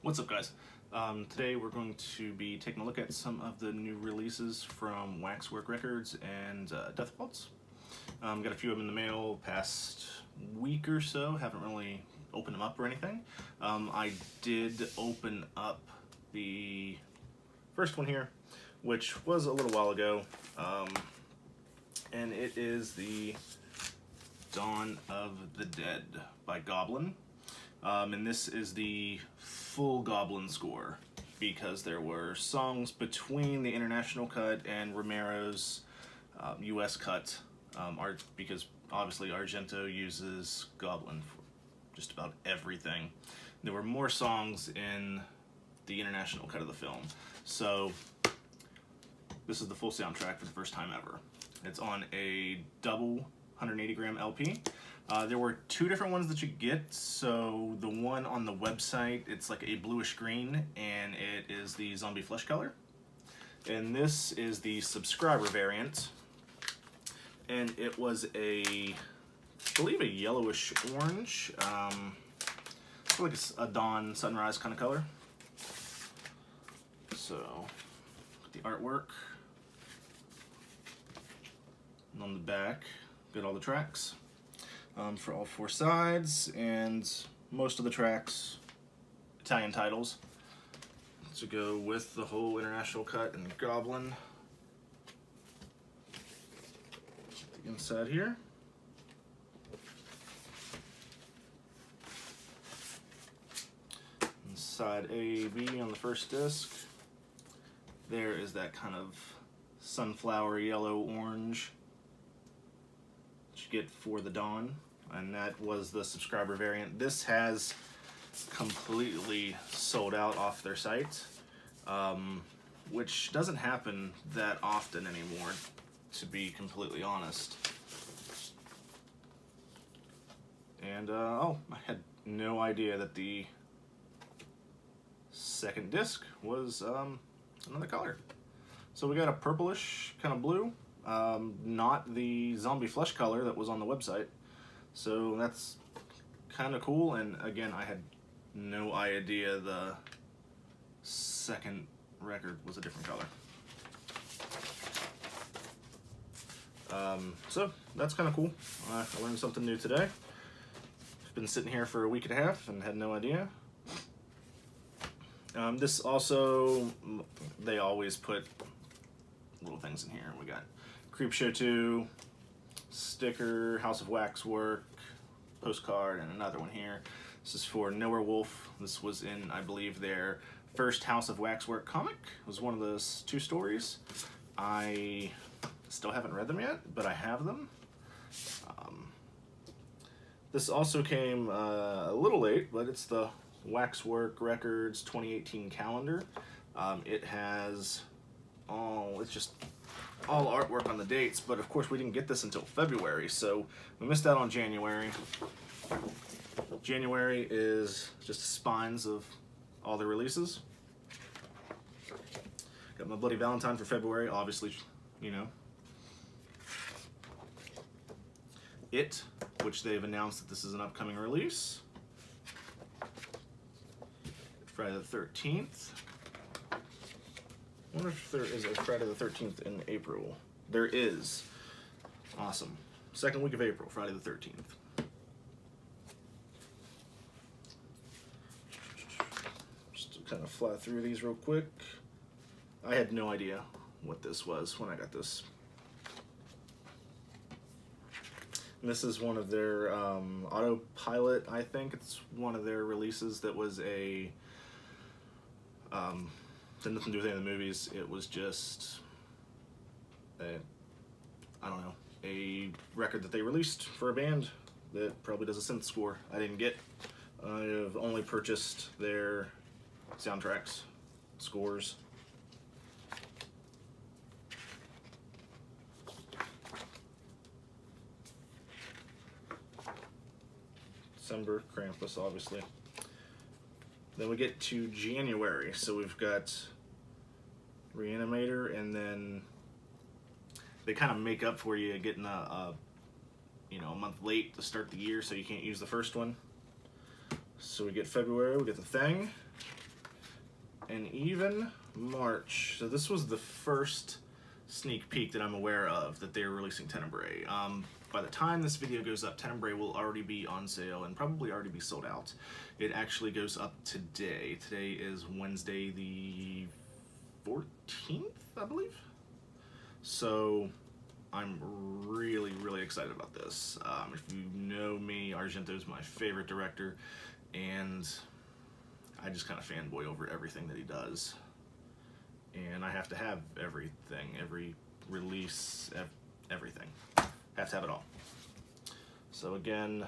What's up, guys? Today we're going to be taking a look at some of the new releases from Waxwork Records and Death Waltz. Got a few of them in the mail past week or so. Haven't really opened them up or anything. I did open up the first one here, which was a little while ago, and it is the Dawn of the Dead by Goblin. And this is the full Goblin score, because there were songs between the international cut and Romero's US cut, because obviously Argento uses Goblin for just about everything. There were more songs in the international cut of the film, so this is the full soundtrack for the first time ever. It's on a double 180 gram LP. There were two different ones that you get. So the one on the website, it's like a bluish green, and it is the zombie flesh color. And this is the subscriber variant, and it was I believe a yellowish orange, like a dawn sunrise kind of color. So the artwork, and on the back, got all the tracks. For all four sides, and most of the tracks Italian titles to go with the whole international cut and Goblin. The inside here. And side A, B on the first disc. There is that kind of sunflower yellow orange that you get for the Dawn. And that was the subscriber variant. This has completely sold out off their site, which doesn't happen that often anymore, to be completely honest. And oh, I had no idea that the second disc was another color. So we got a purplish kind of blue, not the zombie flesh color that was on the website. So that's kind of cool, and again, I had no idea the second record was a different color. So that's kind of cool. I learned something new today. I've been sitting here for a week and a half and had no idea. This also, they always put little things in here. We got Creepshow 2, sticker, House of Waxwork, postcard, and another one here. This is for Nowhere Wolf. This was in, I believe, their first House of Waxwork comic. It was one of those two stories. I still haven't read them yet, but I have them. This also came a little late, but it's the Waxwork Records 2018 calendar. It has it's just all artwork on the dates, but of course we didn't get this until February, so we missed out on January. January is just spines of all the releases. Got my Bloody Valentine for February, obviously, you know. It, which they've announced that this is an upcoming release. Friday the 13th. I wonder if there is a Friday the 13th in April. There is. Awesome. Second week of April, Friday the 13th. Just to kind of fly through these real quick. I had no idea what this was when I got this. And this is one of their Autopilot, I think. It's one of their releases that was a had nothing to do with any of the movies. It was just I don't know, a record that they released for a band that probably does a synth score. I didn't get. I've only purchased their soundtracks, scores. December, Krampus, obviously. Then we get to January, so we've got Reanimator, and then they kind of make up for you getting a month late to start the year, so you can't use the first one. So we get February, we get The Thing, an even March. So this was the first sneak peek that I'm aware of that they're releasing Tenebrae. By the time this video goes up, Tenebrae will already be on sale and probably already be sold out. It actually goes up today. Today is Wednesday the 14th, I believe. So I'm really, really excited about this. If you know me, Argento's my favorite director, and I just kind of fanboy over everything that he does. And I have to have everything, every release, everything. Have to have it all. So again,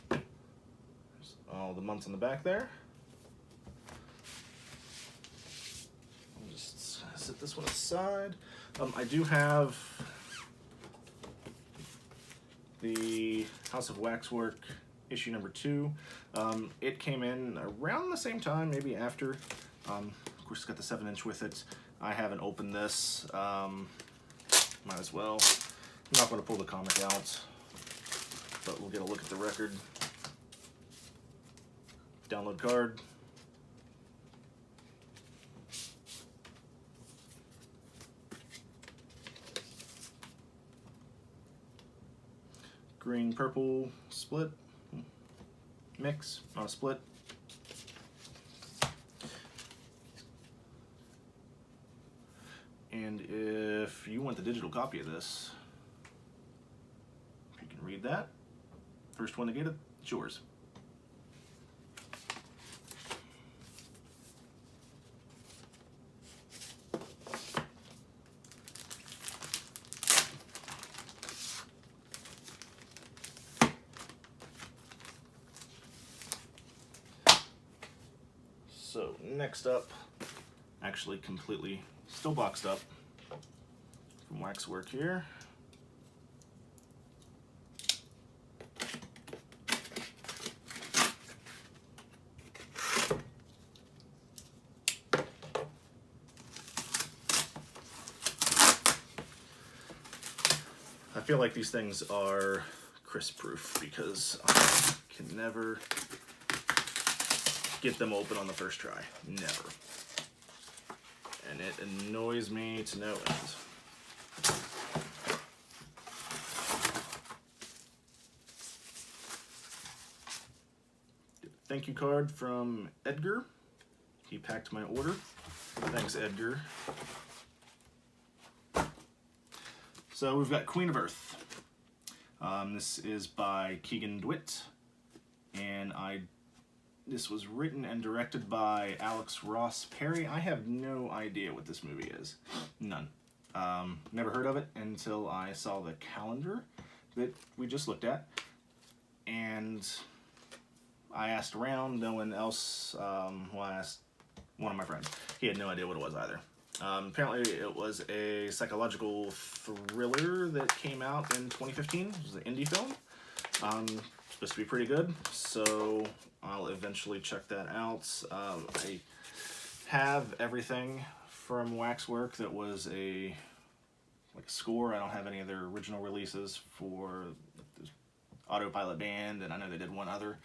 there's all the months on the back there. I'll just set this one aside. I do have the House of Waxwork issue number 2. It came in around the same time, maybe after. Of course, it's got the 7-inch with it. I haven't opened this. Might as well. I'm not going to pull the comic out, but we'll get a look at the record. Download card. Green purple split. Mix, not a split. And if you want the digital copy of this, you can read that. First one to get it, it's yours. So next up, actually completely still boxed up from Waxwork here. I feel like these things are crisp proof because I can never get them open on the first try. Never. And it annoys me to no end. Thank you card from Edgar. He packed my order. Thanks, Edgar. So we've got Queen of Earth. This is by Keegan DeWitt, and this was written and directed by Alex Ross Perry. I have no idea what this movie is. None. Never heard of it until I saw the calendar that we just looked at. And I asked around, no one else, well, I asked one of my friends. He had no idea what it was either. Apparently it was a psychological thriller that came out in 2015. It was an indie film. Supposed to be pretty good, so I'll eventually check that out. I have everything from Waxwork that was a score. I don't have any of their original releases for the Autopilot Band, and I know they did one other,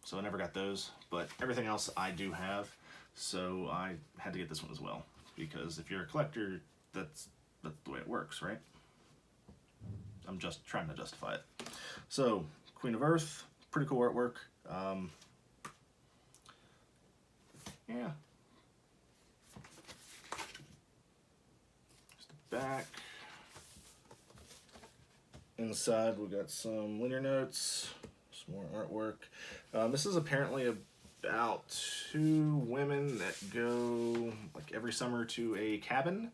so I never got those. But everything else I do have, so I had to get this one as well, because if you're a collector, that's the way it works, right? I'm just trying to justify it. So, Queen of Earth, pretty cool artwork. Yeah. Just the back. Inside, we got some liner notes, some more artwork. This is apparently about 2 women that go like every summer to a cabin.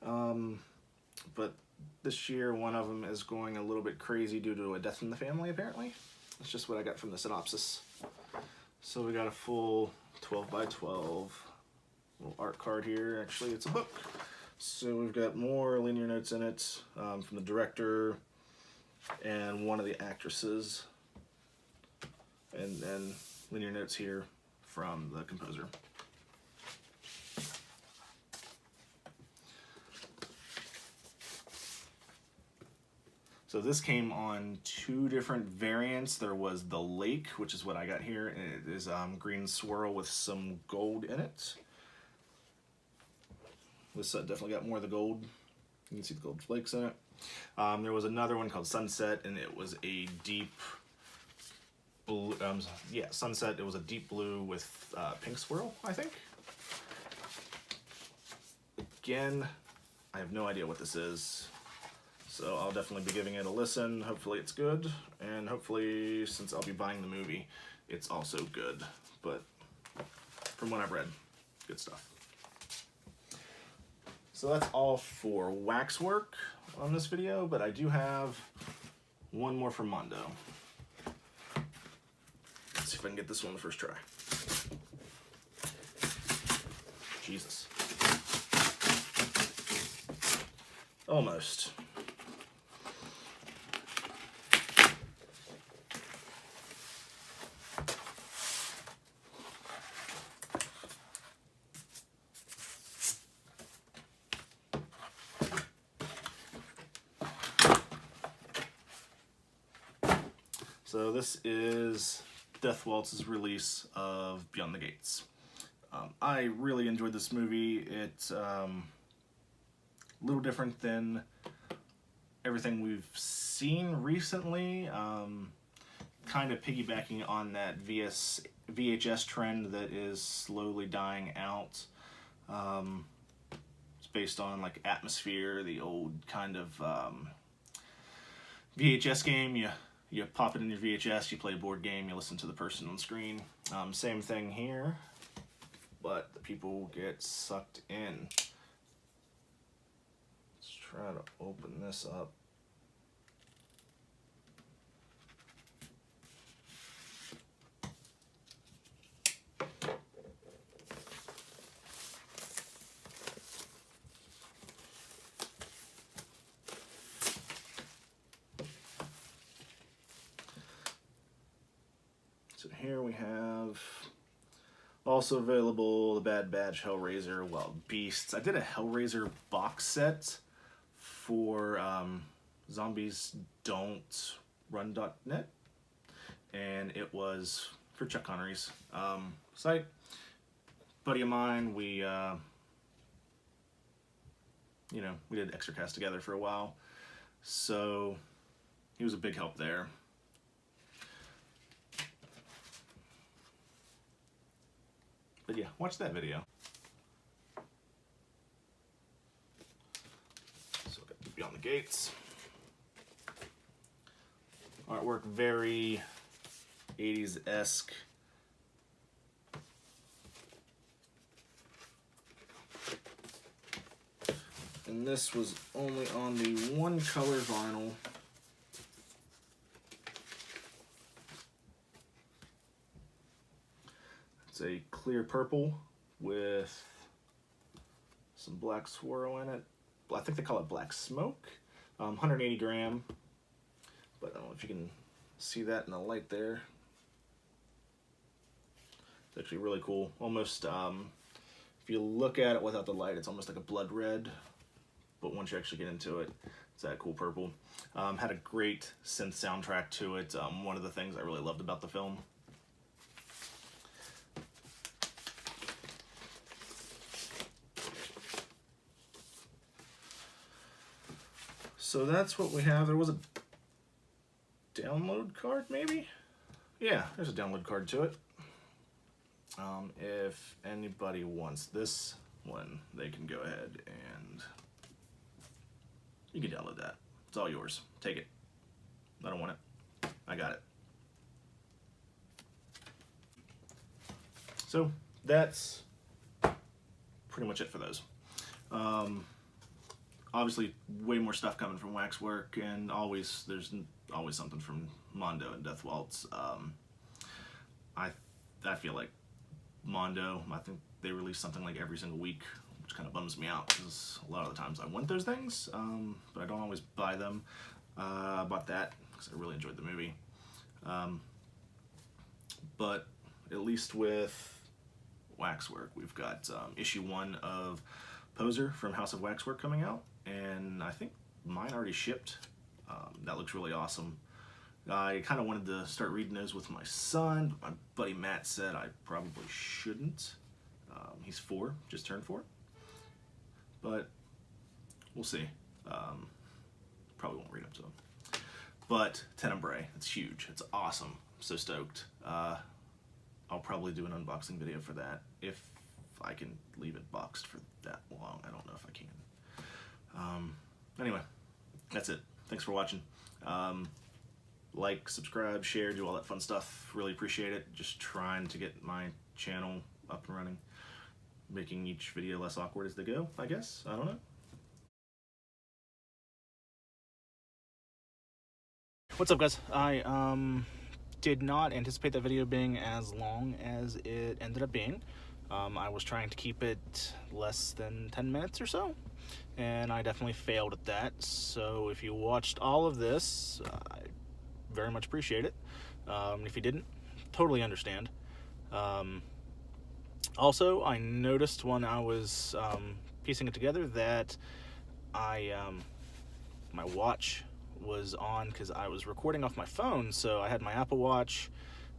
But this year, one of them is going a little bit crazy due to a death in the family, apparently. That's just what I got from the synopsis. So we got a full 12 by 12 little art card here. Actually, it's a book. So we've got more linear notes in it from the director and one of the actresses. And then linear notes here from the composer. So this came on 2 different variants. There was the Lake, which is what I got here, and it is green swirl with some gold in it. This set definitely got more of the gold. You can see the gold flakes in it. There was another one called Sunset, and it was a deep blue, yeah, Sunset. It was a deep blue with pink swirl, I think. Again, I have no idea what this is, so I'll definitely be giving it a listen. Hopefully it's good, and hopefully, since I'll be buying the movie, it's also good. But from what I've read, good stuff. So that's all for waxwork on this video, but I do have one more from Mondo. Let's see if I can get this one the first try. Jesus. Almost. So this is Death Waltz's release of Beyond the Gates. I really enjoyed this movie. It's a little different than everything we've seen recently. Kind of piggybacking on that VHS trend that is slowly dying out. It's based on like Atmosphere, the old kind of VHS game. You pop it in your VHS, you play a board game, you listen to the person on screen. Same thing here, but the people get sucked in. Let's try to open this up. So here we have also available the Bad Batch, Hellraiser, Wild Beasts. I did a Hellraiser box set for zombiesdon'trun.net, and it was for Chuck Connery's site. Buddy of mine, we we did Extracast together for a while, so he was a big help there. But yeah, watch that video. So Beyond the Gates. Artwork very 80s-esque. And this was only on the one color vinyl. It's a clear purple with some black swirl in it. I think they call it black smoke. 180 gram. But I don't know if you can see that in the light there. It's actually really cool. Almost, if you look at it without the light, it's almost like a blood red. But once you actually get into it, it's that cool purple. Had a great synth soundtrack to it. One of the things I really loved about the film. So that's what we have. There was a download card, maybe? Yeah, there's a download card to it. If anybody wants this one, they can go ahead and you can download that. It's all yours. Take it. I don't want it. I got it. So that's pretty much it for those. Obviously, way more stuff coming from Waxwork, and there's always something from Mondo and Death Waltz. I feel like Mondo, I think they release something like every single week, which kind of bums me out because a lot of the times I want those things, but I don't always buy them. I bought that because I really enjoyed the movie. But at least with Waxwork, we've got issue 1 of Poser from House of Waxwork coming out, and I think mine already shipped. That looks really awesome. I kind of wanted to start reading those with my son, but my buddy Matt said I probably shouldn't. He's 4, just turned 4. but we'll see. Probably won't read up to them. But Tenebrae, it's huge. It's awesome. I'm so stoked. I'll probably do an unboxing video for that if I can leave it boxed for that long. I don't know if I can. Anyway, that's it. Thanks for watching. Like, subscribe, share, do all that fun stuff. Really appreciate it. Just trying to get my channel up and running. Making each video less awkward as they go, I guess. I don't know. What's up, guys? I did not anticipate that video being as long as it ended up being. I was trying to keep it less than 10 minutes or so, and I definitely failed at that. So if you watched all of this, I very much appreciate it. If you didn't, totally understand. Also, I noticed when I was piecing it together that my watch was on because I was recording off my phone, so I had my Apple Watch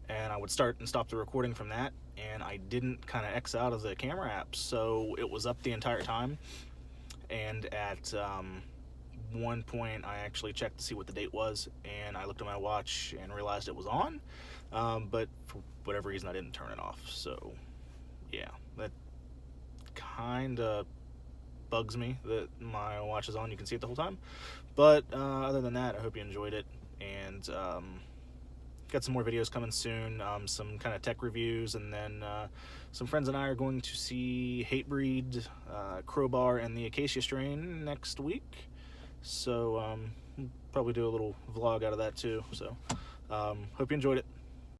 and I would start and stop the recording from that, and I didn't kind of X out of the camera app, so it was up the entire time. And at one point I actually checked to see what the date was, and I looked at my watch and realized it was on, but for whatever reason I didn't turn it off. So yeah, that kind of bugs me that my watch is on. You can see it the whole time. But other than that, I hope you enjoyed it, and got some more videos coming soon, some kind of tech reviews, and then some friends and I are going to see Hatebreed, Crowbar, and the Acacia Strain next week, so we'll probably do a little vlog out of that too. So hope you enjoyed it.